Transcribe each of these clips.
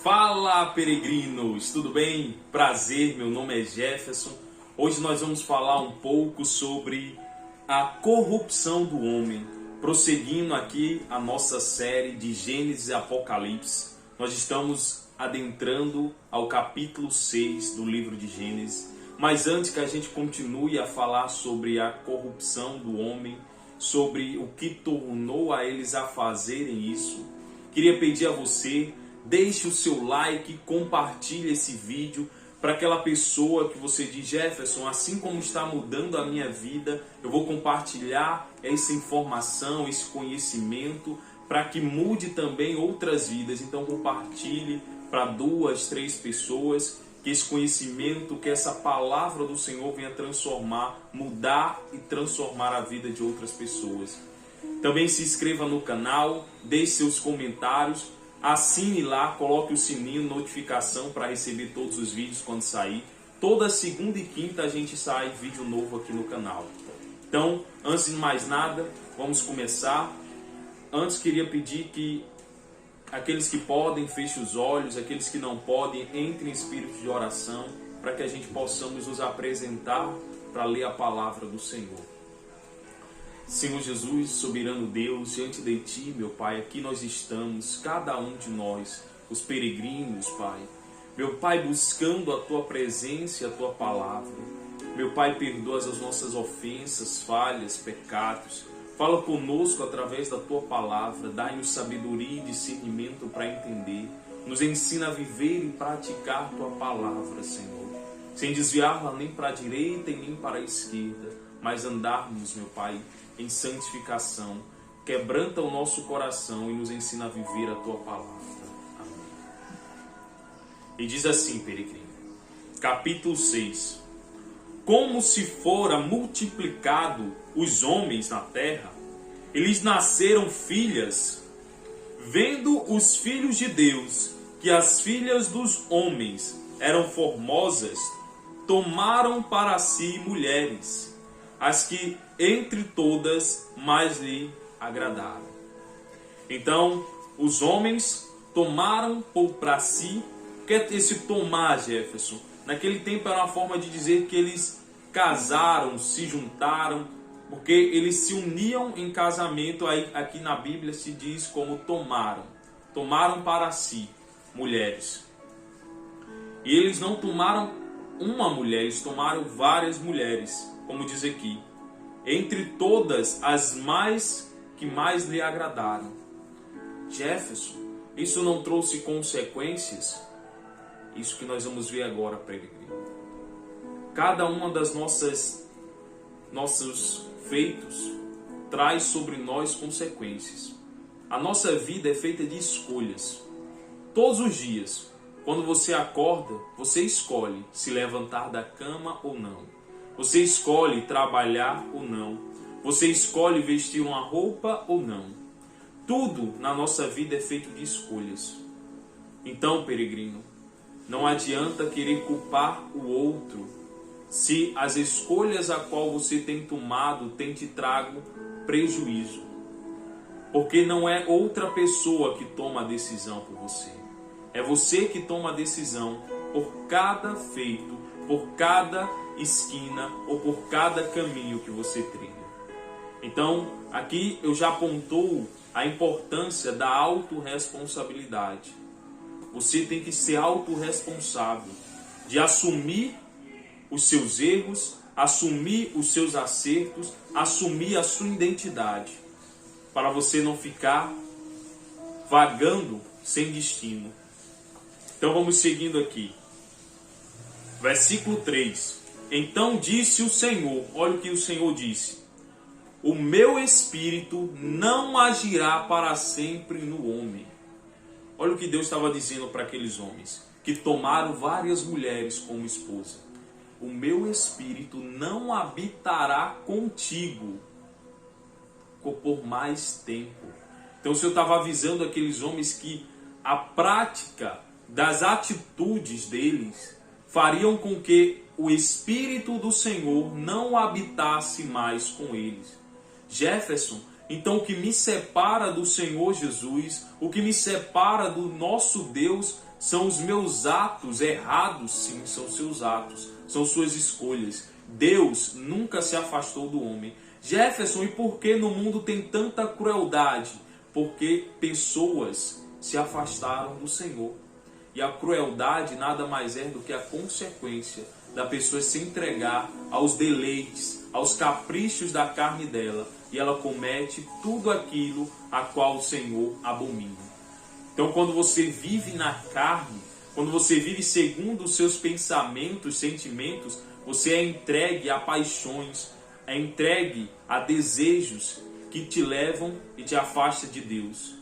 Fala, peregrinos! Tudo bem? Prazer, meu nome é Jefferson. Hoje nós vamos falar um pouco sobre a corrupção do homem. Prosseguindo aqui a nossa série de Gênesis e Apocalipse, nós estamos adentrando ao capítulo 6 do livro de Gênesis. Mas antes que a gente continue a falar sobre a corrupção do homem, sobre o que tornou a eles a fazerem isso, queria pedir a você, deixe o seu like, compartilhe esse vídeo para aquela pessoa que você diz: Jefferson, assim como está mudando a minha vida, eu vou compartilhar essa informação, esse conhecimento, para que mude também outras vidas. Então compartilhe para 2, 3 pessoas, que esse conhecimento, que essa palavra do Senhor venha transformar, mudar e transformar a vida de outras pessoas. Também se inscreva no canal, deixe seus comentários, assine lá, coloque o sininho, notificação para receber todos os vídeos quando sair. Toda segunda e quinta a gente sai vídeo novo aqui no canal. Então, antes de mais nada, vamos começar. Antes queria pedir que aqueles que podem, fechem os olhos, aqueles que não podem, entrem em espírito de oração, para que a gente possamos nos apresentar para ler a palavra do Senhor. Senhor Jesus, soberano Deus, diante de Ti, meu Pai, aqui nós estamos, cada um de nós, os peregrinos, Pai. Meu Pai, buscando a Tua presença e a Tua palavra. Meu Pai, perdoa as nossas ofensas, falhas, pecados. Fala conosco através da Tua palavra, dai-nos sabedoria e discernimento para entender. Nos ensina a viver e praticar Tua palavra, Senhor. Sem desviá-la nem para a direita e nem para a esquerda, mas andarmos, meu Pai, em santificação. Quebranta o nosso coração e nos ensina a viver a Tua palavra. Amém. E diz assim, peregrino, capítulo 6. Como se fora multiplicado os homens na terra, eles nasceram filhas, vendo os filhos de Deus, que as filhas dos homens eram formosas, tomaram para si mulheres, as que entre todas mais lhe agradaram. Então, os homens tomaram para si. O que é esse tomar, Jefferson? Naquele tempo era uma forma de dizer que eles casaram, se juntaram, porque eles se uniam em casamento. Aí, aqui na Bíblia se diz como tomaram. Tomaram para si mulheres. E eles não tomaram uma mulher, eles tomaram várias mulheres, como diz aqui. Entre todas, as que mais lhe agradaram. Jefferson, isso não trouxe consequências? Isso que nós vamos ver agora, peregrino. Cada uma das nossos feitos traz sobre nós consequências. A nossa vida é feita de escolhas. Todos os dias, quando você acorda, você escolhe se levantar da cama ou não. Você escolhe trabalhar ou não. Você escolhe vestir uma roupa ou não. Tudo na nossa vida é feito de escolhas. Então, peregrino, não adianta querer culpar o outro se as escolhas a qual você tem tomado tem te trago prejuízo. Porque não é outra pessoa que toma a decisão por você. É você que toma a decisão por cada feito, por cada esquina ou por cada caminho que você trilha. Então, aqui eu já apontou a importância da autorresponsabilidade. Você tem que ser autorresponsável, de assumir os seus erros, assumir os seus acertos, assumir a sua identidade, para você não ficar vagando sem destino. Então vamos seguindo aqui. Versículo 3. Então disse o Senhor, olha o que o Senhor disse: o meu espírito não agirá para sempre no homem. Olha o que Deus estava dizendo para aqueles homens, que tomaram várias mulheres como esposa. O meu espírito não habitará contigo por mais tempo. Então o Senhor estava avisando aqueles homens que a prática das atitudes deles fariam com que o Espírito do Senhor não habitasse mais com eles. Jefferson, então o que me separa do Senhor Jesus, o que me separa do nosso Deus, São os meus atos errados? Sim, são seus atos, são suas escolhas. Deus nunca se afastou do homem. Jefferson, e por que no mundo tem tanta crueldade? Porque pessoas se afastaram do Senhor. E a crueldade nada mais é do que a consequência da pessoa se entregar aos deleites, aos caprichos da carne dela. E ela comete tudo aquilo a qual o Senhor abomina. Então, quando você vive na carne, quando você vive segundo os seus pensamentos, sentimentos, você é entregue a paixões, é entregue a desejos que te levam e te afastam de Deus.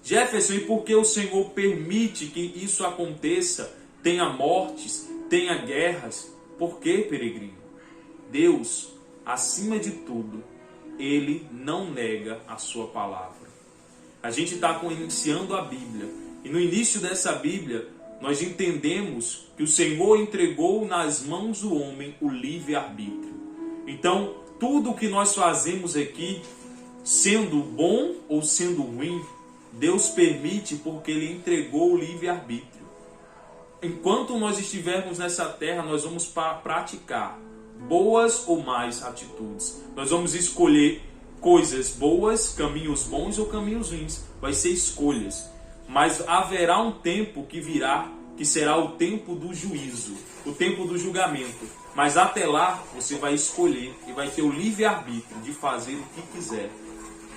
Jefferson, e por que o Senhor permite que isso aconteça? Tenha mortes, tenha guerras. Por quê, peregrino? Deus, acima de tudo, Ele não nega a sua palavra. A gente está iniciando a Bíblia. E no início dessa Bíblia, nós entendemos que o Senhor entregou nas mãos do homem o livre-arbítrio. Então, tudo o que nós fazemos aqui, sendo bom ou sendo ruim, Deus permite porque Ele entregou o livre-arbítrio. Enquanto nós estivermos nessa terra, nós vamos praticar boas ou más atitudes. Nós vamos escolher coisas boas, caminhos bons ou caminhos ruins. Vai ser escolhas. Mas haverá um tempo que virá, que será o tempo do juízo, o tempo do julgamento. Mas até lá, você vai escolher e vai ter o livre-arbítrio de fazer o que quiser.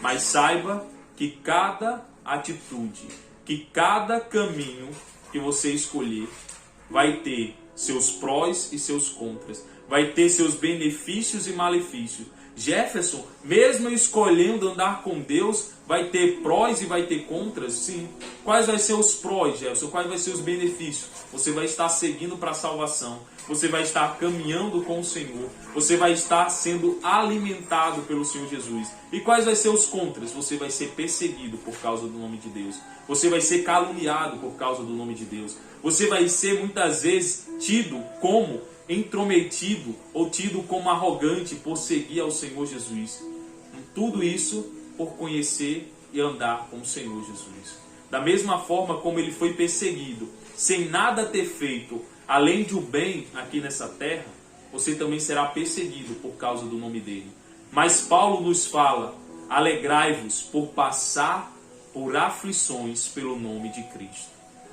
Mas saiba que cada atitude, que cada caminho que você escolher vai ter seus prós e seus contras, vai ter seus benefícios e malefícios. Jefferson, mesmo escolhendo andar com Deus, vai ter prós e vai ter contras? Sim. Quais vai ser os prós, Jefferson? Quais vai ser os benefícios? Você vai estar seguindo para a salvação. Você vai estar caminhando com o Senhor. Você vai estar sendo alimentado pelo Senhor Jesus. E quais vai ser os contras? Você vai ser perseguido por causa do nome de Deus. Você vai ser caluniado por causa do nome de Deus. Você vai ser muitas vezes tido como intrometido ou tido como arrogante por seguir ao Senhor Jesus. Tudo isso por conhecer e andar com o Senhor Jesus. Da mesma forma como ele foi perseguido, sem nada ter feito além de o bem aqui nessa terra, você também será perseguido por causa do nome dele. Mas Paulo nos fala: alegrai-vos por passar por aflições pelo nome de Cristo.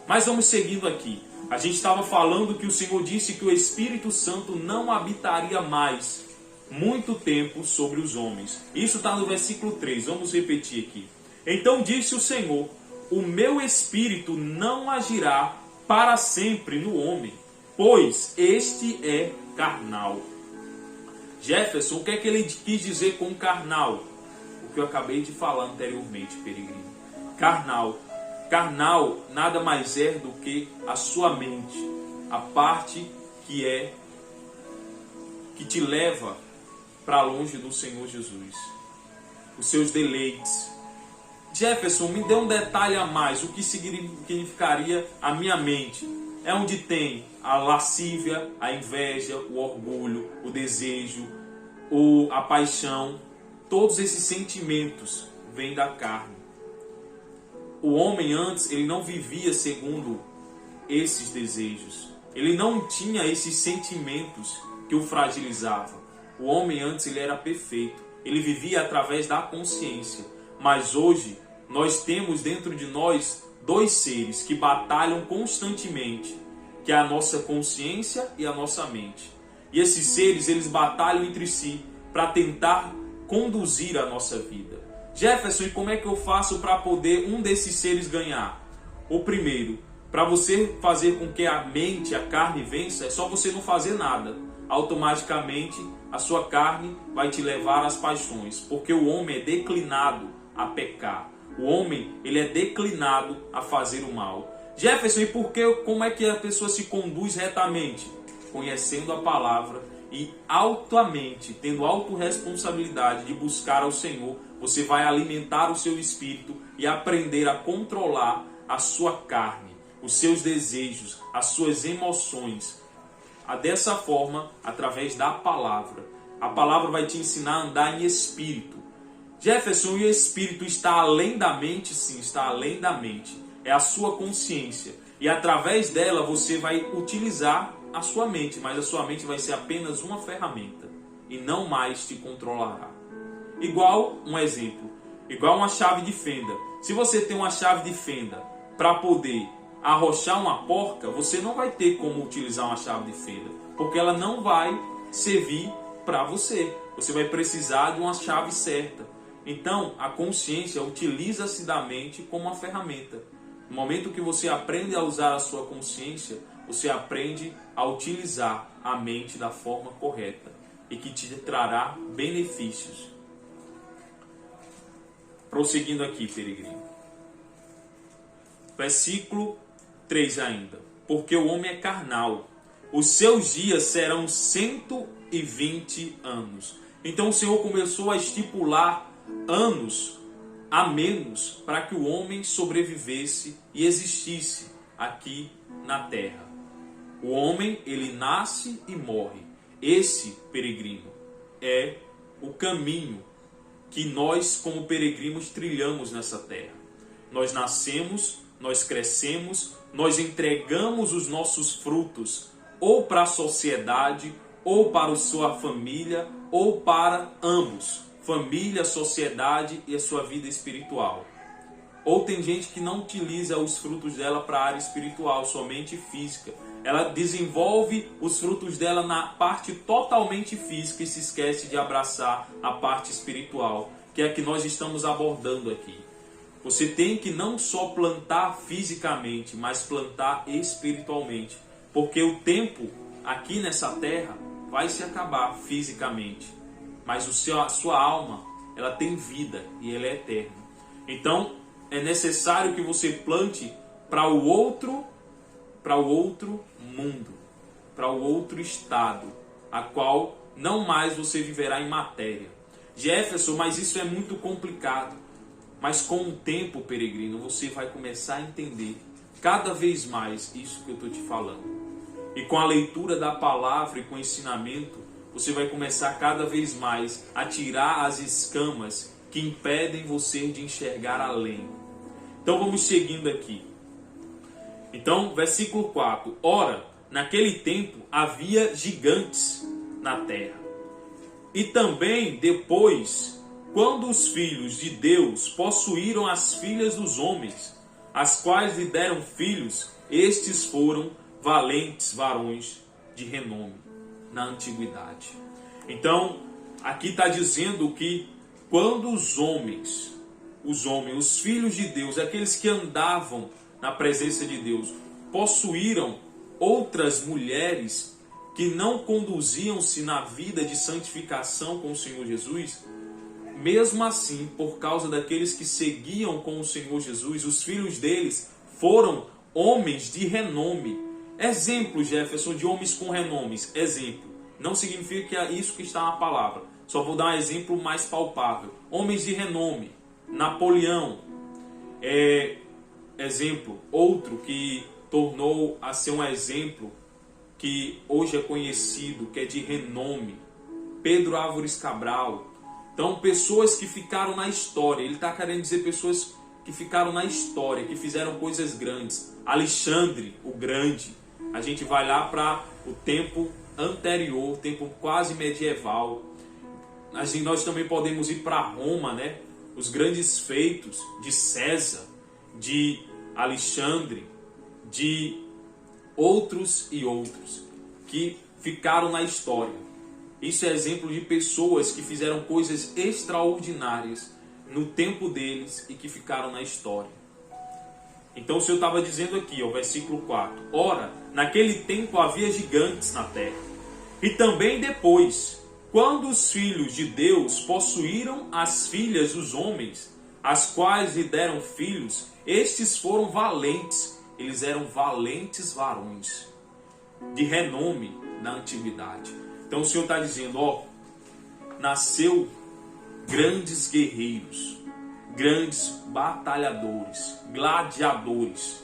Mas vamos seguindo aqui. A gente estava falando que o Senhor disse que o Espírito Santo não habitaria mais muito tempo sobre os homens. Isso está no versículo 3. Vamos repetir aqui. Então disse o Senhor: o meu Espírito não agirá para sempre no homem, pois este é carnal. Jefferson, o que é que ele quis dizer com carnal? O que eu acabei de falar anteriormente, peregrino. Carnal. Carnal nada mais é do que a sua mente, a parte que te leva para longe do Senhor Jesus, os seus deleites. Jefferson, me dê um detalhe a mais, o que significaria a minha mente? É onde tem a lascívia, a inveja, o orgulho, o desejo, a paixão. Todos esses sentimentos vêm da carne. O homem antes, ele não vivia segundo esses desejos. Ele não tinha esses sentimentos que o fragilizavam. O homem antes, ele era perfeito. Ele vivia através da consciência. Mas hoje, nós temos dentro de nós dois seres que batalham constantemente, que é a nossa consciência e a nossa mente. E esses seres, eles batalham entre si para tentar conduzir a nossa vida. Jefferson, e como é que eu faço para poder um desses seres ganhar? O primeiro, para você fazer com que a mente, a carne vença, é só você não fazer nada. Automaticamente a sua carne vai te levar às paixões, porque o homem é declinado a pecar. O homem, ele é declinado a fazer o mal. Jefferson, e como é que a pessoa se conduz retamente? Conhecendo a palavra e altamente, tendo autorresponsabilidade de buscar ao Senhor, você vai alimentar o seu espírito e aprender a controlar a sua carne, os seus desejos, as suas emoções. Dessa forma, através da palavra. A palavra vai te ensinar a andar em espírito. Jefferson, e o espírito está além da mente? Sim, está além da mente. É a sua consciência. E através dela você vai utilizar a sua mente, mas a sua mente vai ser apenas uma ferramenta e não mais te controlará. Igual um exemplo, igual uma chave de fenda. Se você tem uma chave de fenda para poder arrochar uma porca, você não vai ter como utilizar uma chave de fenda, porque ela não vai servir para você. Você vai precisar de uma chave certa. Então, a consciência utiliza-se da mente como uma ferramenta. No momento que você aprende a usar a sua consciência, você aprende a utilizar a mente da forma correta e que te trará benefícios. Prosseguindo aqui, peregrino. Versículo 3 ainda. Porque o homem é carnal, os seus dias serão 120 anos. Então o Senhor começou a estipular anos a menos para que o homem sobrevivesse e existisse aqui na terra. O homem, ele nasce e morre. Esse, peregrino, é o caminho que nós, como peregrinos, trilhamos nessa terra. Nós nascemos, nós crescemos, nós entregamos os nossos frutos ou para a sociedade, ou para a sua família, ou para ambos. Família, sociedade e a sua vida espiritual. Ou tem gente que não utiliza os frutos dela para a área espiritual, somente física. Ela desenvolve os frutos dela na parte totalmente física e se esquece de abraçar a parte espiritual, que é a que nós estamos abordando aqui. Você tem que não só plantar fisicamente, mas plantar espiritualmente. Porque o tempo aqui nessa terra vai se acabar fisicamente. Mas a sua alma, ela tem vida e ela é eterna. Então, é necessário que você plante para o outro mundo, para o outro estado, a qual não mais você viverá em matéria. Jefferson, mas isso é muito complicado. Mas com o tempo, peregrino, você vai começar a entender cada vez mais isso que eu estou te falando. E com a leitura da palavra e com o ensinamento, você vai começar cada vez mais a tirar as escamas que impedem você de enxergar além. Então vamos seguindo aqui. Então, versículo 4. Ora, naquele tempo havia gigantes na terra. E também depois, quando os filhos de Deus possuíram as filhas dos homens, as quais lhe deram filhos, estes foram valentes varões de renome na antiguidade. Então, aqui está dizendo que quando os homens, os filhos de Deus, aqueles que andavam na presença de Deus, possuíram outras mulheres que não conduziam-se na vida de santificação com o Senhor Jesus, mesmo assim, por causa daqueles que seguiam com o Senhor Jesus, os filhos deles foram homens de renome. Exemplo, Jefferson, de homens com renomes. Exemplo. Não significa que é isso que está na palavra. Só vou dar um exemplo mais palpável. Homens de renome. Napoleão. Exemplo. Outro que tornou a ser um exemplo que hoje é conhecido, que é de renome. Pedro Álvares Cabral. Então, pessoas que ficaram na história. Ele está querendo dizer pessoas que ficaram na história, que fizeram coisas grandes. Alexandre, o Grande. A gente vai lá para o tempo anterior, tempo quase medieval. Assim, nós também podemos ir para Roma, né? Os grandes feitos de César, de Alexandre, de outros e outros que ficaram na história. Isso é exemplo de pessoas que fizeram coisas extraordinárias no tempo deles e que ficaram na história. Então o Senhor estava dizendo aqui, ó, versículo 4. Ora, naquele tempo havia gigantes na terra. E também depois, quando os filhos de Deus possuíram as filhas dos homens, as quais lhe deram filhos, estes foram valentes. Eles eram valentes varões, de renome na antiguidade. Então o Senhor está dizendo, ó, nasceu grandes guerreiros, grandes batalhadores, gladiadores.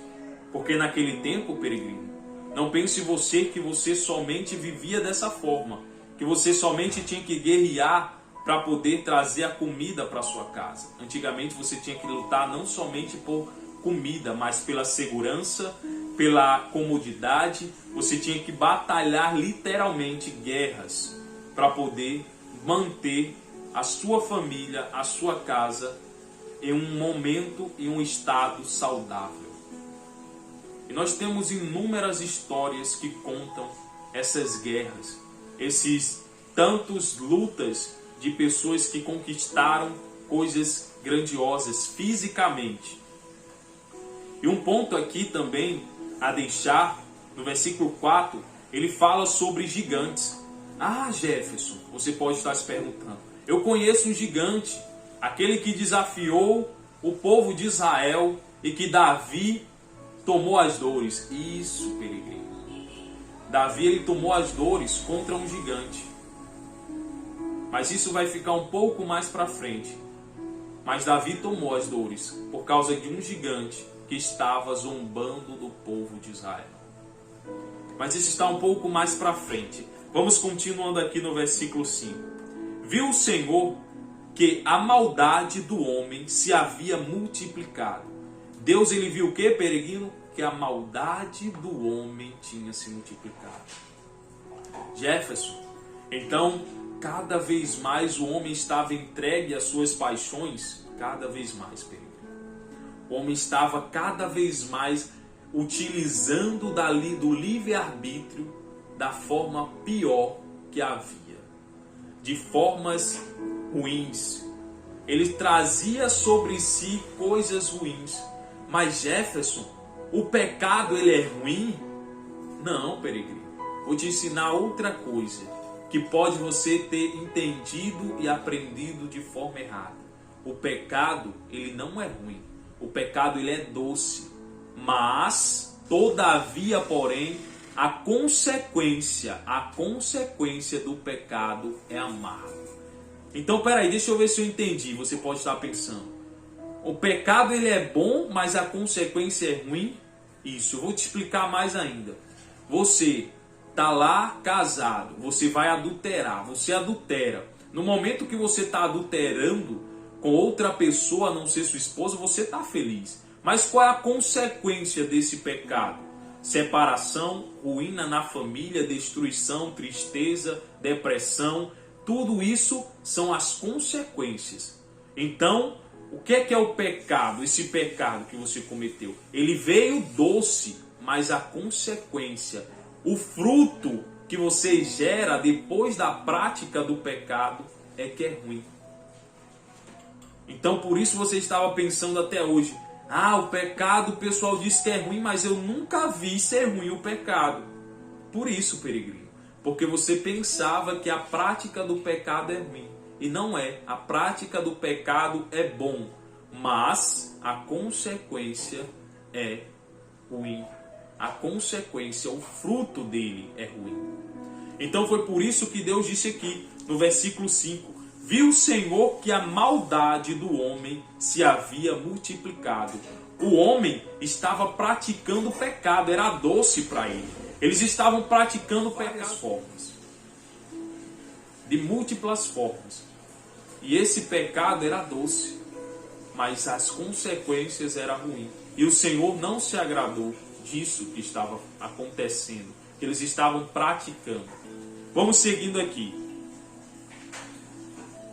Porque naquele tempo, peregrino, não pense você que você somente vivia dessa forma, que você somente tinha que guerrear para poder trazer a comida para sua casa. Antigamente você tinha que lutar não somente por comida, mas pela segurança pela comodidade, você tinha que batalhar literalmente guerras para poder manter a sua família, a sua casa em um momento, em um estado saudável. E nós temos inúmeras histórias que contam essas guerras, esses tantos lutas de pessoas que conquistaram coisas grandiosas fisicamente. E um ponto aqui também a deixar, no versículo 4, ele fala sobre gigantes. Ah, Jefferson, você pode estar se perguntando, eu conheço um gigante, aquele que desafiou o povo de Israel e que Davi tomou as dores. Isso, peregrino. Davi, ele tomou as dores contra um gigante. Mas isso vai ficar um pouco mais para frente. Mas Davi tomou as dores por causa de um gigante que estava zombando do povo de Israel. Mas isso está um pouco mais para frente. Vamos continuando aqui no versículo 5. Viu o Senhor que a maldade do homem se havia multiplicado. Deus, ele viu o que, peregrino? Que a maldade do homem tinha se multiplicado. Jefferson, então, cada vez mais o homem estava entregue às suas paixões, cada vez mais, peregrino. O homem estava cada vez mais utilizando do livre-arbítrio da forma pior que havia. De formas ruins. Ele trazia sobre si coisas ruins. Mas Jefferson, o pecado ele é ruim? Não, peregrino. Vou te ensinar outra coisa que pode você ter entendido e aprendido de forma errada. O pecado, ele não é ruim. O pecado, ele é doce. Mas, todavia, porém, a consequência do pecado é amargo. Então, peraí, deixa eu ver se eu entendi. Você pode estar pensando. O pecado, ele é bom, mas a consequência é ruim? Isso, eu vou te explicar mais ainda. Você está lá casado, você vai adulterar, você adultera. No momento que você está adulterando com outra pessoa, a não ser sua esposa, você está feliz. Mas qual é a consequência desse pecado? Separação, ruína na família, destruição, tristeza, depressão. Tudo isso são as consequências. Então, o que é o pecado? Esse pecado que você cometeu. Ele veio doce, mas a consequência, o fruto que você gera depois da prática do pecado é que é ruim. Então, por isso você estava pensando até hoje, o pecado, o pessoal diz que é ruim, mas eu nunca vi ser ruim o pecado. Por isso, peregrino, porque você pensava que a prática do pecado é ruim. E não é. A prática do pecado é bom, mas a consequência é ruim. A consequência, o fruto dele é ruim. Então foi por isso que Deus disse aqui, no versículo 5, viu o Senhor que a maldade do homem se havia multiplicado. O homem estava praticando o pecado, era doce para ele. Eles estavam praticando várias formas, de múltiplas formas. E esse pecado era doce, mas as consequências eram ruins. E o Senhor não se agradou disso que estava acontecendo, que eles estavam praticando. Vamos seguindo aqui.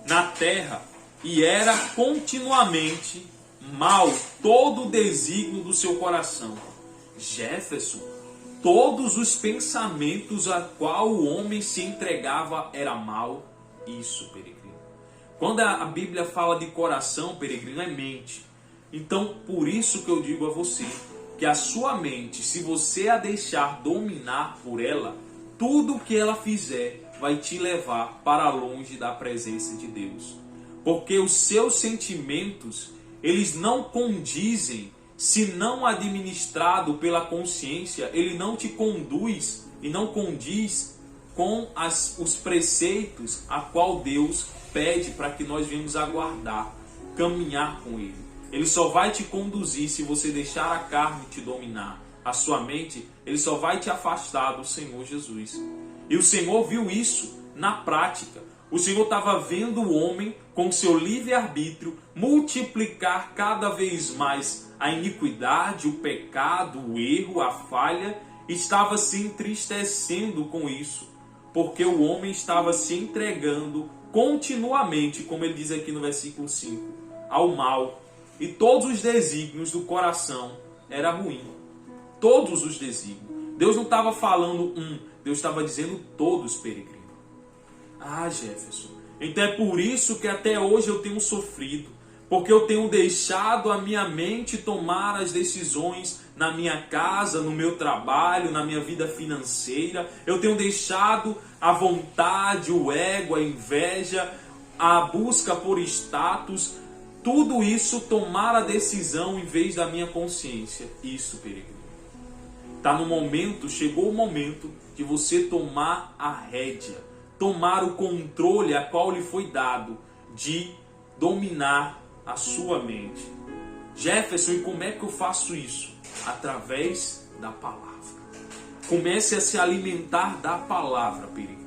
Na terra, e era continuamente mal todo o desígnio do seu coração. Jefferson, todos os pensamentos a qual o homem se entregava era mal. Isso, peregrino. Quando a Bíblia fala de coração, peregrino, é mente. Então, por isso que eu digo a você, que a sua mente, se você a deixar dominar por ela, tudo que ela fizer vai te levar para longe da presença de Deus. Porque os seus sentimentos, eles não condizem, se não administrado pela consciência, ele não te conduz e não condiz com os preceitos a qual Deus pede para que nós venhamos aguardar, caminhar com Ele. Ele só vai te conduzir se você deixar a carne te dominar. A sua mente, Ele só vai te afastar do Senhor Jesus. E o Senhor viu isso na prática. O Senhor estava vendo o homem com seu livre-arbítrio multiplicar cada vez mais a iniquidade, o pecado, o erro, a falha, estava se entristecendo com isso, porque o homem estava se entregando continuamente, como ele diz aqui no versículo 5, ao mal, e todos os desígnios do coração eram ruins. Todos os desígnios. Deus não estava falando Deus estava dizendo todos, peregrino. Jefferson, então é por isso que até hoje eu tenho sofrido, porque eu tenho deixado a minha mente tomar as decisões na minha casa, no meu trabalho, na minha vida financeira. Eu tenho deixado a vontade, o ego, a inveja, a busca por status, tudo isso tomar a decisão em vez da minha consciência. Isso, peregrino. Chegou o momento de você tomar a rédea, tomar o controle a qual lhe foi dado de dominar a sua mente. Jefferson, e como é que eu faço isso? Através da palavra. Comece a se alimentar da palavra, peregrino.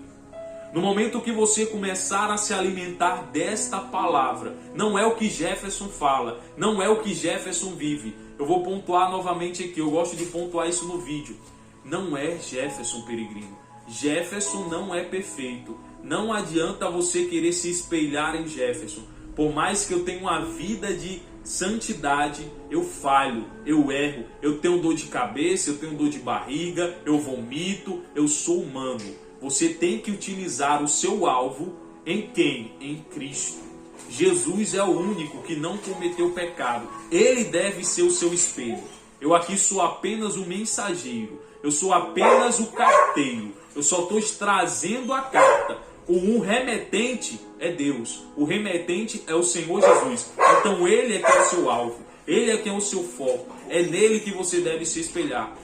No momento que você começar a se alimentar desta palavra, não é o que Jefferson fala, não é o que Jefferson vive. Eu vou pontuar novamente aqui, eu gosto de pontuar isso no vídeo. Não é Jefferson, peregrino. Jefferson não é perfeito. Não adianta você querer se espelhar em Jefferson. Por mais que eu tenha uma vida de santidade, eu falho, eu erro, eu tenho dor de cabeça, eu tenho dor de barriga, eu vomito, eu sou humano. Você tem que utilizar o seu alvo em quem? Em Cristo. Jesus é o único que não cometeu pecado. Ele deve ser o seu espelho. Eu aqui sou apenas o mensageiro. Eu sou apenas o carteiro. Eu só estou trazendo a carta. O remetente é Deus. O remetente é o Senhor Jesus. Então Ele é que é o seu alvo. Ele é que é o seu foco. É nele que você deve se espelhar.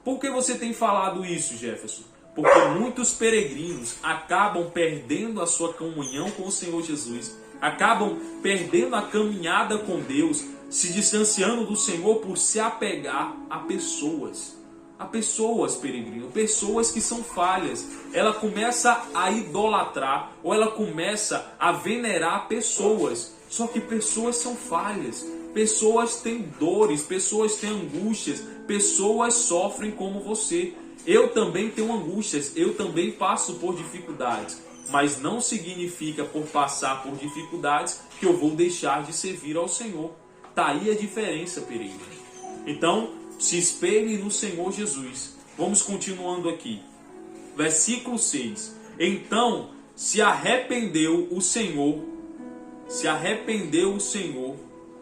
Por que você tem falado isso, Jefferson? Porque muitos peregrinos acabam perdendo a sua comunhão com o Senhor Jesus. Acabam perdendo a caminhada com Deus, se distanciando do Senhor por se apegar a pessoas. A pessoas, peregrino, pessoas que são falhas. Ela começa a idolatrar ou ela começa a venerar pessoas. Só que pessoas são falhas. Pessoas têm dores, pessoas têm angústias, pessoas sofrem como você. Eu também tenho angústias, eu também passo por dificuldades. Mas não significa por passar por dificuldades que eu vou deixar de servir ao Senhor. Tá aí a diferença, peregrino. Então, se espelhe no Senhor Jesus. Vamos continuando aqui. Versículo 6. Então se arrependeu o Senhor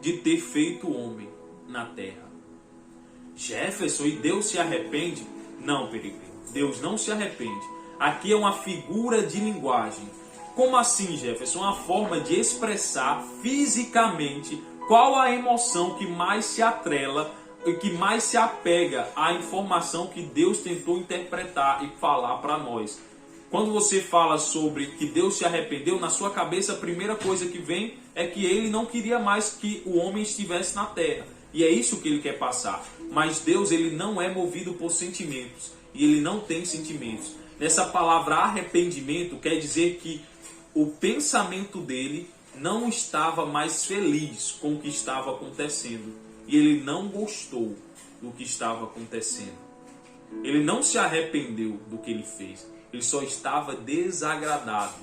de ter feito o homem na terra. Jefferson, e Deus se arrepende? Não, peregrino. Deus não se arrepende. Aqui é uma figura de linguagem. Como assim, Jefferson? Uma forma de expressar fisicamente qual a emoção que mais se atrela e que mais se apega à informação que Deus tentou interpretar e falar para nós. Quando você fala sobre que Deus se arrependeu, na sua cabeça a primeira coisa que vem é que Ele não queria mais que o homem estivesse na terra. E é isso que Ele quer passar. Mas Deus, Ele não é movido por sentimentos. E Ele não tem sentimentos. Nessa palavra arrependimento quer dizer que o pensamento dele não estava mais feliz com o que estava acontecendo. E ele não gostou do que estava acontecendo. Ele não se arrependeu do que ele fez. Ele só estava desagradado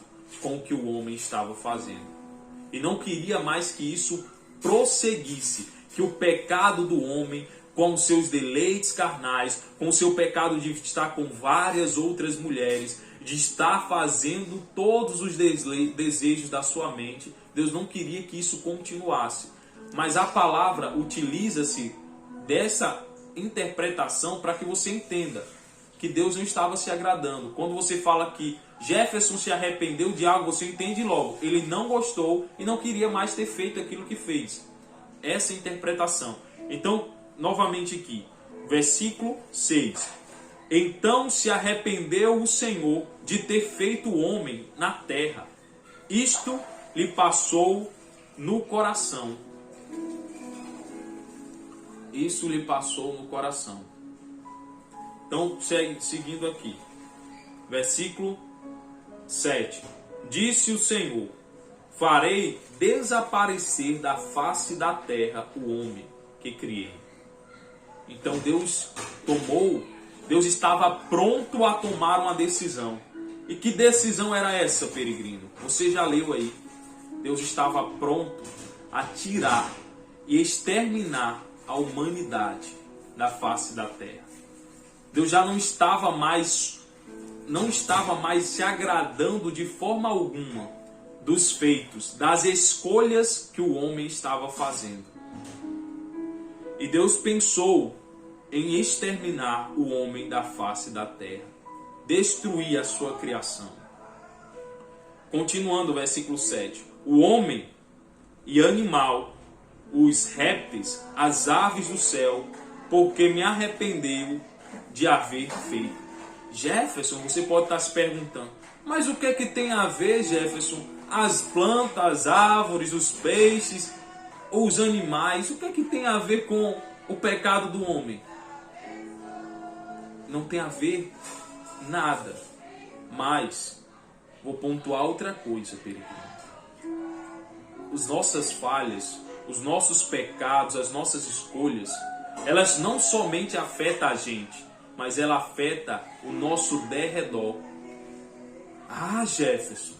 com o que o homem estava fazendo. E não queria mais que isso prosseguisse. Que o pecado do homem, com os seus deleites carnais, com o seu pecado de estar com várias outras mulheres, de estar fazendo todos os desejos da sua mente, Deus não queria que isso continuasse. Mas a palavra utiliza-se dessa interpretação para que você entenda que Deus não estava se agradando. Quando você fala que Jefferson se arrependeu de algo, você entende logo. Ele não gostou e não queria mais ter feito aquilo que fez. Essa é a interpretação. Então, novamente aqui, versículo 6. Então se arrependeu o Senhor de ter feito o homem na terra. Isto lhe passou no coração. Isso lhe passou no coração. Então, seguindo aqui. Versículo 7. Disse o Senhor: farei desaparecer da face da terra o homem, que criei. Então Deus estava pronto a tomar uma decisão. E que decisão era essa, peregrino? Você já leu aí. Deus estava pronto a tirar e exterminar a humanidade da face da terra. Deus já não estava mais se agradando de forma alguma dos feitos, das escolhas que o homem estava fazendo. E Deus pensou em exterminar o homem da face da terra, destruir a sua criação. Continuando o versículo 7. O homem e animal, os répteis, as aves do céu, porque me arrependeu de haver feito. Jefferson, você pode estar se perguntando, mas o que é que tem a ver, Jefferson, as plantas, as árvores, os peixes, os animais, o que é que tem a ver com o pecado do homem? Não tem a ver nada, mas vou pontuar outra coisa, peregrino. As nossas falhas, os nossos pecados, as nossas escolhas, elas não somente afetam a gente, mas ela afeta o nosso derredor. Ah, Jefferson,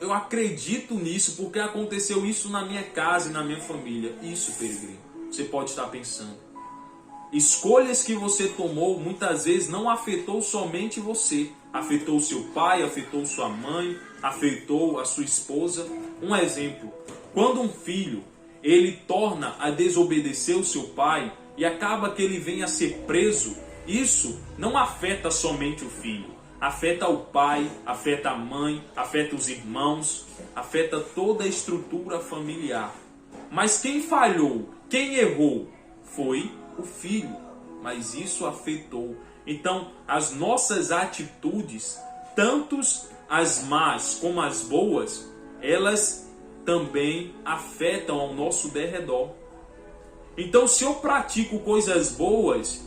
eu acredito nisso porque aconteceu isso na minha casa e na minha família. Isso, peregrino, você pode estar pensando. Escolhas que você tomou muitas vezes não afetou somente você. Afetou seu pai, afetou sua mãe, afetou a sua esposa. Um exemplo, quando um filho ele torna a desobedecer o seu pai e acaba que ele venha a ser preso, isso não afeta somente o filho. Afeta o pai, afeta a mãe, afeta os irmãos, afeta toda a estrutura familiar. Mas quem falhou, quem errou, foi o filho. Mas isso afetou. Então, as nossas atitudes, tanto as más como as boas, elas também afetam ao nosso derredor. Então, se eu pratico coisas boas,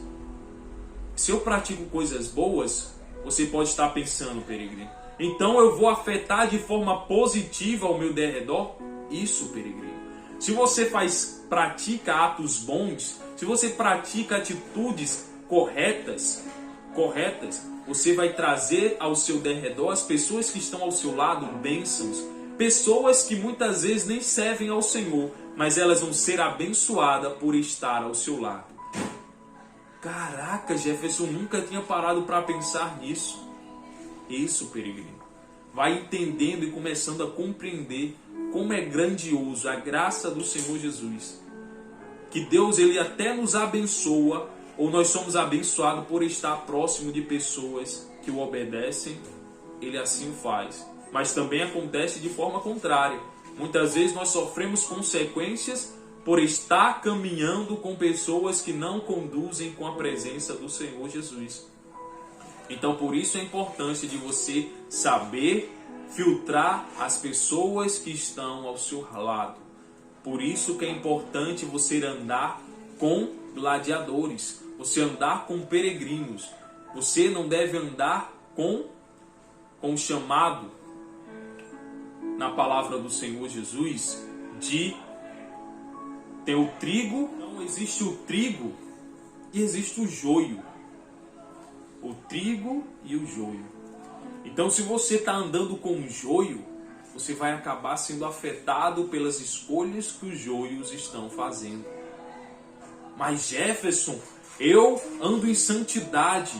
você pode estar pensando, peregrino, então eu vou afetar de forma positiva ao meu derredor? Isso, peregrino. Se você pratica atos bons, se você pratica atitudes corretas, você vai trazer ao seu derredor as pessoas que estão ao seu lado bênçãos, pessoas que muitas vezes nem servem ao Senhor, mas elas vão ser abençoadas por estar ao seu lado. Caraca, Jefferson, nunca tinha parado para pensar nisso. Isso, peregrino. Vai entendendo e começando a compreender como é grandioso a graça do Senhor Jesus. Que Deus ele até nos abençoa, ou nós somos abençoados por estar próximo de pessoas que o obedecem, ele assim o faz. Mas também acontece de forma contrária. Muitas vezes nós sofremos consequências por estar caminhando com pessoas que não conduzem com a presença do Senhor Jesus. Então por isso a importância de você saber filtrar as pessoas que estão ao seu lado. Por isso que é importante você andar com gladiadores, você andar com peregrinos. Você não deve andar com o chamado na palavra do Senhor Jesus de ter o trigo. Não existe o trigo e existe o joio. O trigo e o joio. Então se você está andando com o joio, você vai acabar sendo afetado pelas escolhas que os joios estão fazendo. Mas Jefferson, eu ando em santidade.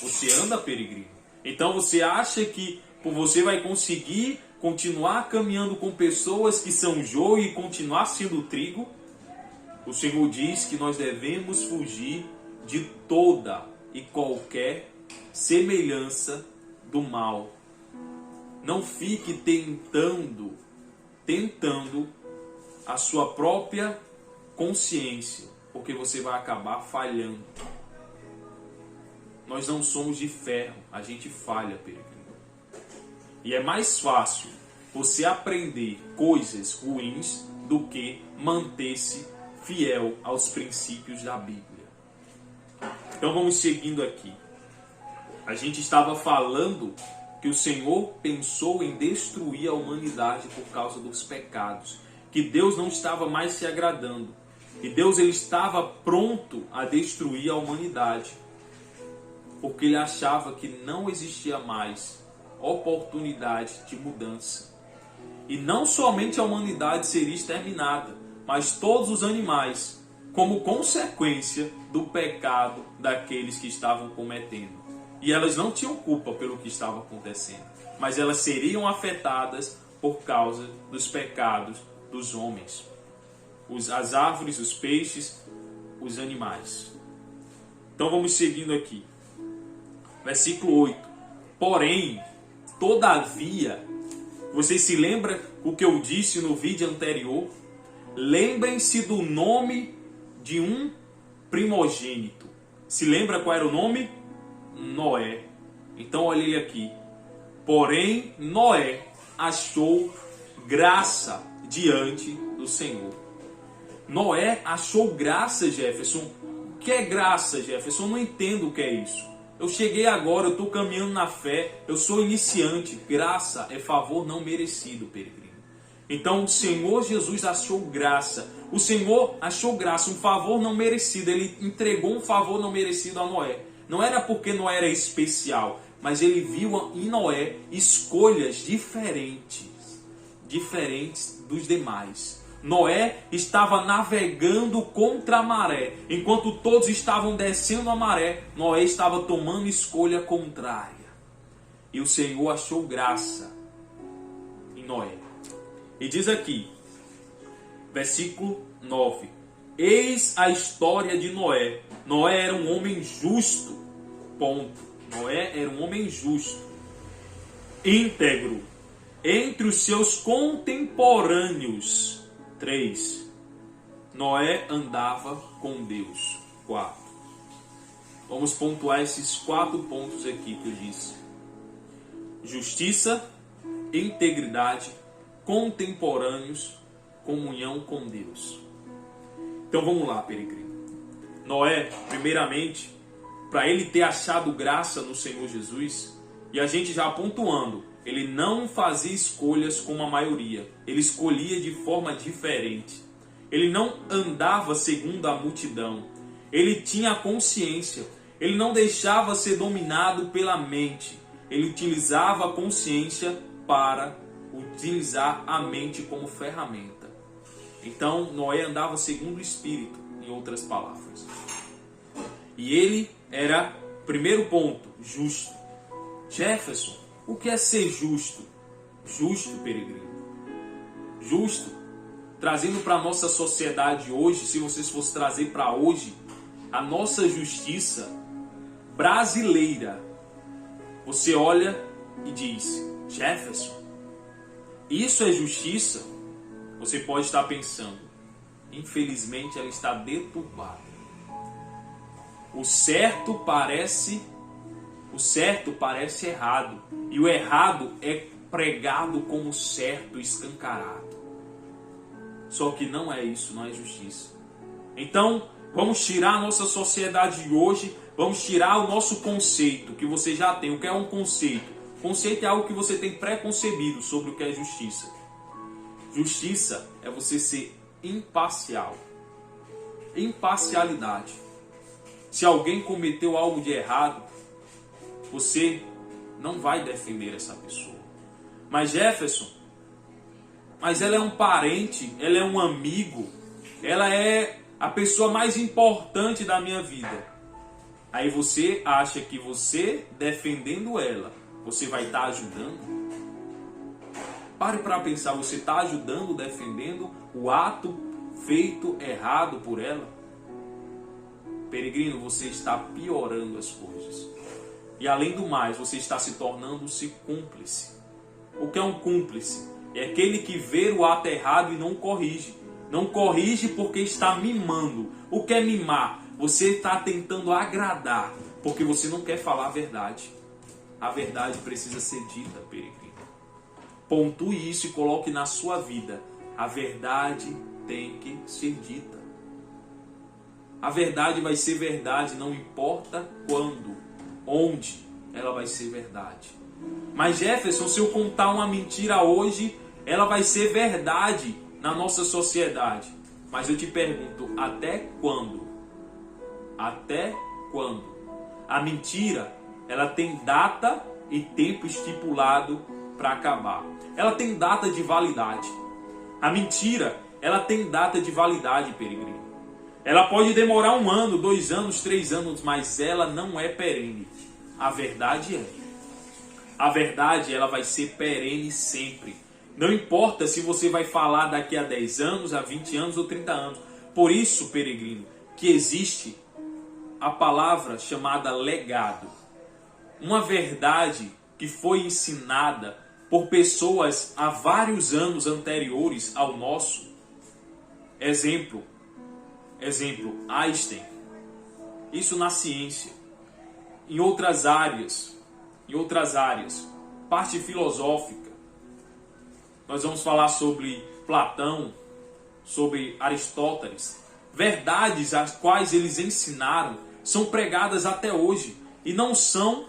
Você anda, peregrino. Então você acha que você vai conseguir continuar caminhando com pessoas que são joio e continuar sendo trigo? O Senhor diz que nós devemos fugir de toda e qualquer semelhança do mal. Não fique tentando a sua própria consciência, porque você vai acabar falhando. Nós não somos de ferro, a gente falha, peregrino. E é mais fácil você aprender coisas ruins do que manter-se fiel aos princípios da Bíblia. Então vamos seguindo aqui. A gente estava falando que o Senhor pensou em destruir a humanidade por causa dos pecados, que Deus não estava mais se agradando. E Deus ele estava pronto a destruir a humanidade, porque ele achava que não existia mais oportunidade de mudança. E não somente a humanidade seria exterminada, mas todos os animais, como consequência do pecado daqueles que estavam cometendo. E elas não tinham culpa pelo que estava acontecendo, mas elas seriam afetadas por causa dos pecados dos homens. As árvores, os peixes, os animais. Então vamos seguindo aqui. Versículo 8. Porém, todavia, vocês se lembram o que eu disse no vídeo anterior? Lembrem-se do nome de um primogênito. Se lembra qual era o nome? Noé. Então olhei aqui. Porém, Noé achou graça diante do Senhor. Noé achou graça, Jefferson. O que é graça, Jefferson? Eu não entendo o que é isso. Eu cheguei agora, eu estou caminhando na fé, eu sou iniciante. Graça é favor não merecido, peregrino. Então o Senhor Jesus achou graça. O Senhor achou graça, um favor não merecido. Ele entregou um favor não merecido a Noé. Não era porque Noé era especial, mas ele viu em Noé escolhas diferentes dos demais. Noé estava navegando contra a maré. Enquanto todos estavam descendo a maré, Noé estava tomando escolha contrária. E o Senhor achou graça em Noé. E diz aqui, versículo 9. Eis a história de Noé. Noé era um homem justo. Ponto. Noé era um homem justo, íntegro, entre os seus contemporâneos. 3. Noé andava com Deus. 4. Vamos pontuar esses 4 pontos aqui que eu disse. Justiça, integridade, contemporâneos, comunhão com Deus. Então vamos lá, peregrino. Noé, primeiramente, para ele ter achado graça no Senhor Jesus, e a gente já pontuando, ele não fazia escolhas como a maioria. Ele escolhia de forma diferente. Ele não andava segundo a multidão. Ele tinha consciência. Ele não deixava ser dominado pela mente. Ele utilizava a consciência para utilizar a mente como ferramenta. Então, Noé andava segundo o Espírito, em outras palavras. E ele era, primeiro ponto, justo. Jefferson, o que é ser justo? Justo, peregrino. Justo. Trazendo para a nossa sociedade hoje, se vocês fossem trazer para hoje, a nossa justiça brasileira. Você olha e diz, Jefferson, isso é justiça? Você pode estar pensando, infelizmente ela está deturpada. O certo parece errado. E o errado é pregado como certo, escancarado. Só que não é isso, não é justiça. Então, vamos tirar a nossa sociedade de hoje, vamos tirar o nosso conceito, que você já tem. O que é um conceito? Conceito é algo que você tem preconcebido sobre o que é justiça. Justiça é você ser imparcial. Imparcialidade. Se alguém cometeu algo de errado, você não vai defender essa pessoa. Mas Jefferson, mas ela é um parente, ela é um amigo, ela é a pessoa mais importante da minha vida. Aí você acha que você defendendo ela, você vai estar ajudando? Pare para pensar, você está ajudando, defendendo o ato feito errado por ela? Peregrino, você está piorando as coisas. E além do mais, você está se tornando-se cúmplice. O que é um cúmplice? É aquele que vê o ato errado e não corrige. Não corrige porque está mimando. O que é mimar? Você está tentando agradar, porque você não quer falar a verdade. A verdade precisa ser dita, peregrino. Pontue isso e coloque na sua vida. A verdade tem que ser dita. A verdade vai ser verdade, não importa quando, onde ela vai ser verdade. Mas Jefferson, se eu contar uma mentira hoje, ela vai ser verdade na nossa sociedade. Mas eu te pergunto, até quando? Até quando? A mentira, ela tem data e tempo estipulado para acabar. Ela tem data de validade. A mentira, ela tem data de validade, peregrino. Ela pode demorar 1 ano, 2 anos, 3 anos, mas ela não é perene. A verdade é. A verdade, ela vai ser perene sempre. Não importa se você vai falar daqui a 10 anos, a 20 anos ou 30 anos. Por isso, peregrino, que existe a palavra chamada legado. Uma verdade que foi ensinada por pessoas há vários anos anteriores ao nosso. Exemplo, Einstein. Isso na ciência. Em outras áreas, parte filosófica, nós vamos falar sobre Platão, sobre Aristóteles. Verdades as quais eles ensinaram são pregadas até hoje e não são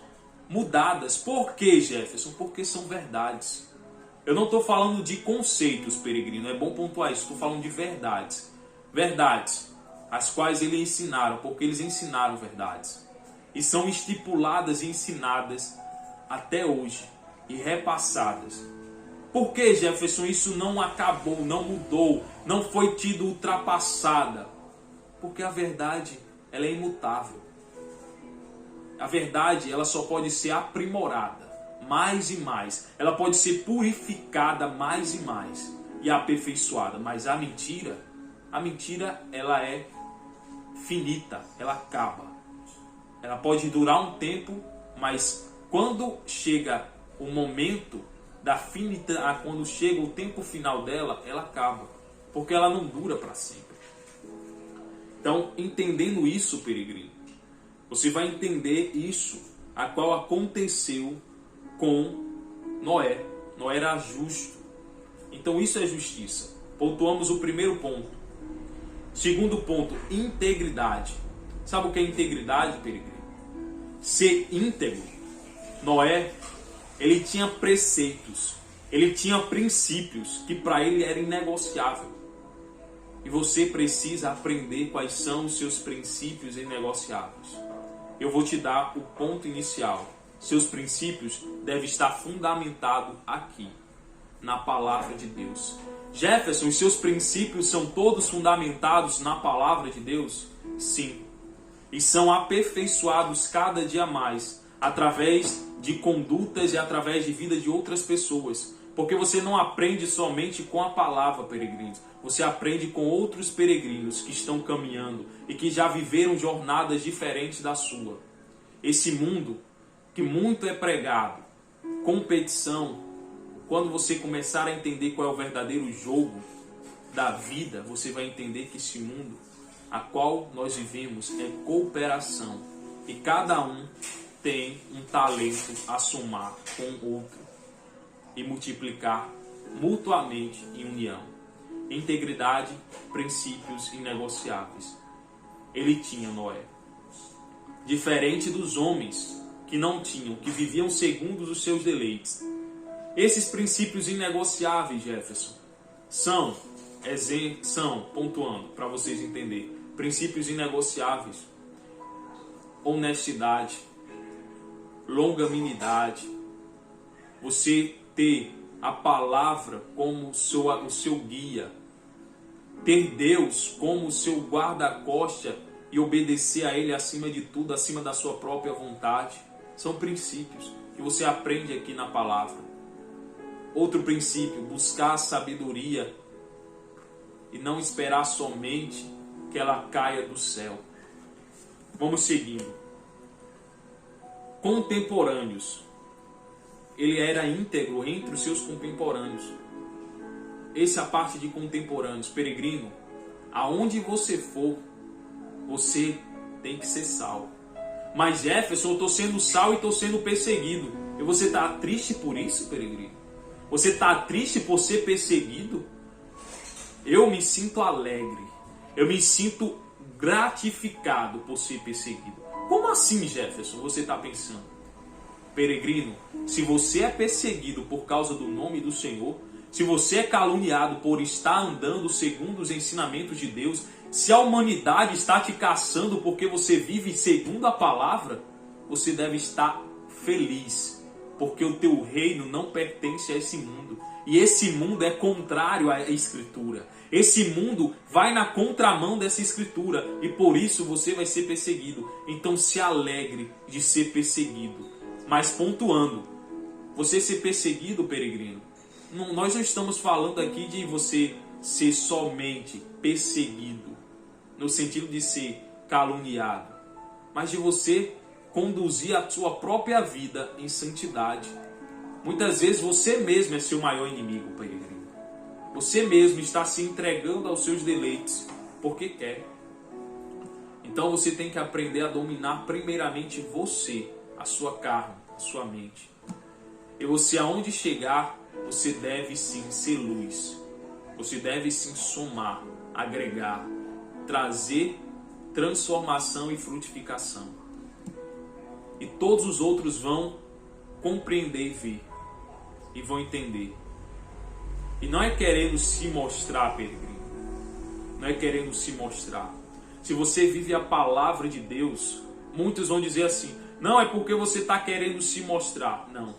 mudadas. Por quê, Jefferson? Porque são verdades. Eu não estou falando de conceitos, peregrino, é bom pontuar isso. Estou falando de verdades. Verdades as quais eles ensinaram, porque eles ensinaram verdades. E são estipuladas e ensinadas até hoje e repassadas. Por que, Jefferson, isso não acabou, não mudou, não foi tido ultrapassada? Porque a verdade, ela é imutável. A verdade, ela só pode ser aprimorada mais e mais. Ela pode ser purificada mais e mais e aperfeiçoada. Mas a mentira, ela é finita, ela acaba. Ela pode durar um tempo, mas quando chega o momento da finita, quando chega o tempo final dela, ela acaba. Porque ela não dura para sempre. Então, entendendo isso, peregrino, você vai entender isso, a qual aconteceu com Noé. Noé era justo. Então isso é justiça. Pontuamos o primeiro ponto. Segundo ponto, integridade. Sabe o que é integridade, peregrino? Ser íntegro. Noé, ele tinha preceitos, ele tinha princípios que para ele era inegociável. E você precisa aprender quais são os seus princípios inegociáveis. Eu vou te dar o ponto inicial. Seus princípios devem estar fundamentados aqui, na palavra de Deus. Jefferson, os seus princípios são todos fundamentados na palavra de Deus? Sim. E são aperfeiçoados cada dia mais, através de condutas e através de vida de outras pessoas. Porque você não aprende somente com a palavra, peregrinos. Você aprende com outros peregrinos que estão caminhando e que já viveram jornadas diferentes da sua. Esse mundo que muito é pregado, competição, quando você começar a entender qual é o verdadeiro jogo da vida, você vai entender que esse mundo a qual nós vivemos é cooperação. E cada um tem um talento a somar com o outro e multiplicar mutuamente em união. Integridade, princípios inegociáveis. Ele tinha, Noé. Diferente dos homens que não tinham, que viviam segundo os seus deleites. Esses princípios inegociáveis, Jefferson, são, pontuando para vocês entenderem, princípios inegociáveis: honestidade, longanimidade, você ter a palavra como o seu guia, ter Deus como o seu guarda-costa e obedecer a Ele acima de tudo, acima da sua própria vontade. São princípios que você aprende aqui na palavra. Outro princípio, buscar a sabedoria e não esperar somente que ela caia do céu. Vamos seguindo. Contemporâneos. Ele era íntegro entre os seus contemporâneos. Essa é a parte de contemporâneos. Peregrino, aonde você for, você tem que ser sal. Mas Jefferson, eu estou sendo sal e estou sendo perseguido. E você está triste por isso, peregrino? Você está triste por ser perseguido? Eu me sinto alegre. Eu me sinto gratificado por ser perseguido. Como assim, Jefferson? Você está pensando? Peregrino, se você é perseguido por causa do nome do Senhor, se você é caluniado por estar andando segundo os ensinamentos de Deus, se a humanidade está te caçando porque você vive segundo a palavra, você deve estar feliz, porque o teu reino não pertence a esse mundo. E esse mundo é contrário à Escritura. Esse mundo vai na contramão dessa Escritura e por isso você vai ser perseguido. Então se alegre de ser perseguido. Mas pontuando, você ser perseguido, peregrino, nós não estamos falando aqui de você ser somente perseguido, no sentido de ser caluniado, mas de você conduzir a sua própria vida em santidade. Muitas vezes você mesmo é seu maior inimigo, peregrino. Você mesmo está se entregando aos seus deleites porque quer. Então você tem que aprender a dominar primeiramente você, a sua carne, a sua mente. E você, aonde chegar, você deve sim ser luz. Você deve sim somar, agregar, trazer transformação e frutificação. E todos os outros vão compreender e ver. E vão entender. E não é querendo se mostrar, peregrino. Não é querendo se mostrar. Se você vive a palavra de Deus, muitos vão dizer assim: não, é porque você está querendo se mostrar. Não.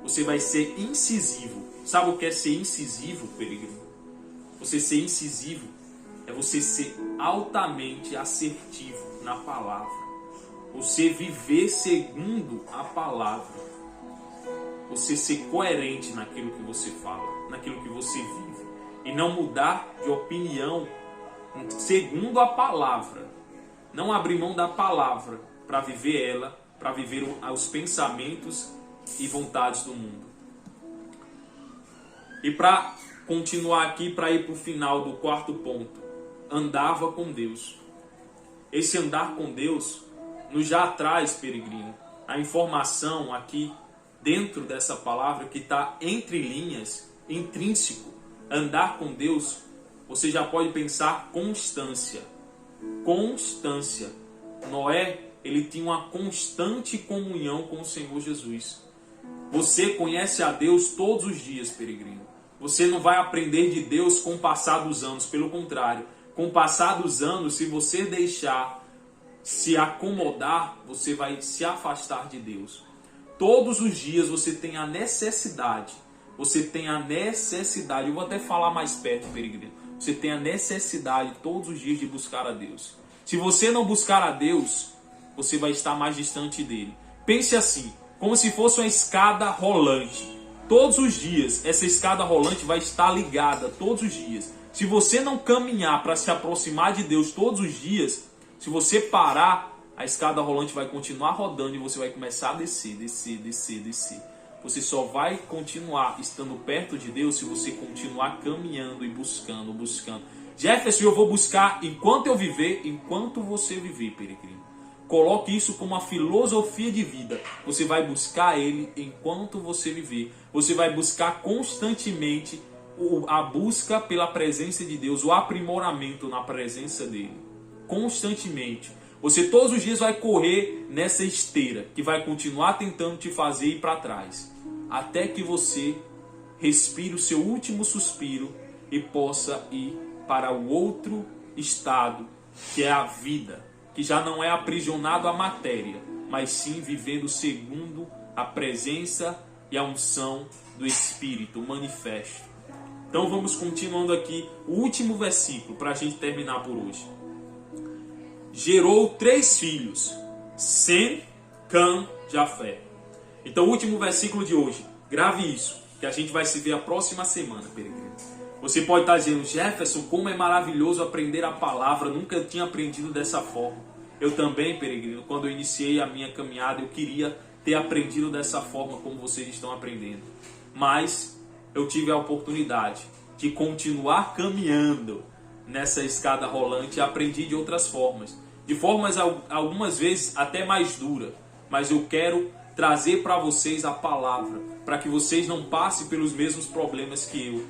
Você vai ser incisivo. Sabe o que é ser incisivo, peregrino? Você ser incisivo é você ser altamente assertivo na palavra. Você viver segundo a palavra. Você ser coerente naquilo que você fala, naquilo que você vive. E não mudar de opinião segundo a palavra. Não abrir mão da palavra para viver ela, para viver os pensamentos e vontades do mundo. E para continuar aqui, para ir para o final do quarto ponto, andava com Deus. Esse andar com Deus nos já traz, peregrino, a informação aqui dentro dessa palavra que está entre linhas, intrínseco. Andar com Deus, você já pode pensar constância. Constância. Noé, ele tinha uma constante comunhão com o Senhor Jesus. Você conhece a Deus todos os dias, peregrino. Você não vai aprender de Deus com o passar dos anos, pelo contrário. Com o passar dos anos, se você deixar se acomodar, você vai se afastar de Deus. Todos os dias você tem a necessidade. Eu vou até falar mais perto, peregrino. Você tem a necessidade todos os dias de buscar a Deus. Se você não buscar a Deus, você vai estar mais distante dele. Pense assim, como se fosse uma escada rolante. Todos os dias, essa escada rolante vai estar ligada, todos os dias. Se você não caminhar para se aproximar de Deus todos os dias, se você parar, a escada rolante vai continuar rodando e você vai começar a descer. Você só vai continuar estando perto de Deus se você continuar caminhando e buscando. Jefferson, eu vou buscar enquanto eu viver, enquanto você viver, peregrino. Coloque isso como uma filosofia de vida. Você vai buscar Ele enquanto você viver. Você vai buscar constantemente a busca pela presença de Deus, o aprimoramento na presença dEle. Constantemente. Você todos os dias vai correr nessa esteira que vai continuar tentando te fazer ir para trás. Até que você respire o seu último suspiro e possa ir para o outro estado, que é a vida. Que já não é aprisionado à matéria, mas sim vivendo segundo a presença e a unção do Espírito, o manifesto. Então vamos continuando aqui o último versículo para a gente terminar por hoje. Gerou 3 filhos, Sem, Cã, Jafé. Então o último versículo de hoje, grave isso, que a gente vai se ver a próxima semana, peregrino. Você pode estar dizendo: Jefferson, como é maravilhoso aprender a palavra, nunca tinha aprendido dessa forma. Eu também, peregrino, quando eu iniciei a minha caminhada, eu queria ter aprendido dessa forma como vocês estão aprendendo. Mas eu tive a oportunidade de continuar caminhando nessa escada rolante e aprendi de outras formas. De formas algumas vezes até mais duras. Mas eu quero trazer para vocês a palavra, para que vocês não passem pelos mesmos problemas que eu.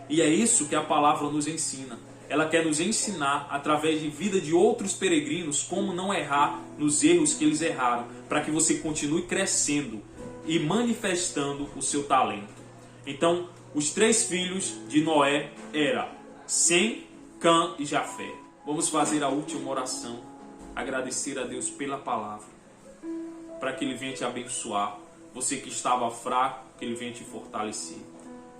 E é isso que a palavra nos ensina. Ela quer nos ensinar, através de vida de outros peregrinos, como não errar nos erros que eles erraram, para que você continue crescendo e manifestando o seu talento. Então, Os 3 filhos de Noé eram Sem, Cã e Jafé. Vamos fazer a última oração, agradecer a Deus pela palavra, para que Ele venha te abençoar. Você que estava fraco, que Ele venha te fortalecer.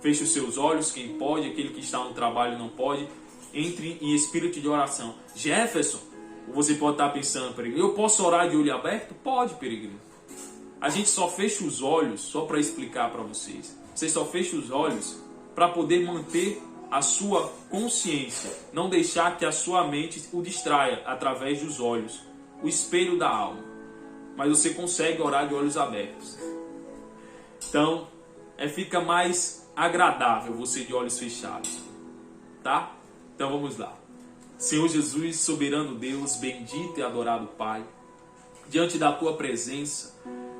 Feche os seus olhos, quem pode, aquele que está no trabalho não pode. Entre em espírito de oração. Jefferson, você pode estar pensando, peregrino, eu posso orar de olho aberto? Pode, peregrino. A gente só fecha os olhos, só para explicar para vocês. Você só fecha os olhos para poder manter a sua consciência. Não deixar que a sua mente o distraia através dos olhos. O espelho da alma. Mas você consegue orar de olhos abertos. Então, fica mais agradável você de olhos fechados. Tá? Então vamos lá. Senhor Jesus, soberano Deus, bendito e adorado Pai, diante da Tua presença,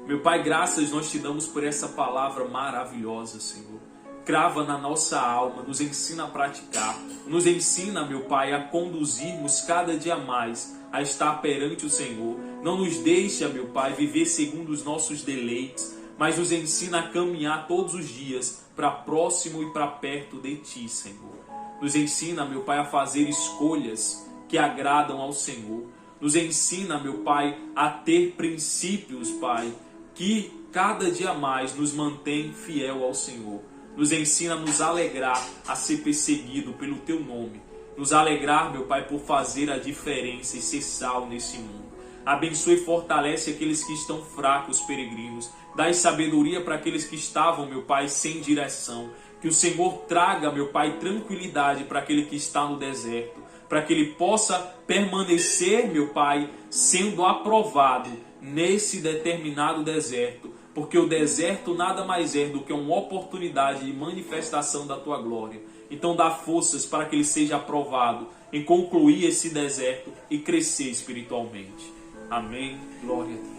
meu Pai, graças nós te damos por essa palavra maravilhosa, Senhor. Crava na nossa alma, nos ensina a praticar, nos ensina, meu Pai, a conduzirmos cada dia mais a estar perante o Senhor. Não nos deixa, meu Pai, viver segundo os nossos deleites, mas nos ensina a caminhar todos os dias para próximo e para perto de Ti, Senhor. Nos ensina, meu Pai, a fazer escolhas que agradam ao Senhor. Nos ensina, meu Pai, a ter princípios, Pai, que cada dia mais nos mantém fiel ao Senhor. Nos ensina a nos alegrar a ser perseguido pelo Teu nome. Nos alegrar, meu Pai, por fazer a diferença e ser sal nesse mundo. Abençoe e fortalece aqueles que estão fracos, peregrinos. Dai sabedoria para aqueles que estavam, meu Pai, sem direção. Que o Senhor traga, meu Pai, tranquilidade para aquele que está no deserto. Para que ele possa permanecer, meu Pai, sendo aprovado nesse determinado deserto. Porque o deserto nada mais é do que uma oportunidade de manifestação da Tua glória. Então dá forças para que ele seja aprovado em concluir esse deserto e crescer espiritualmente. Amém. Glória a Deus.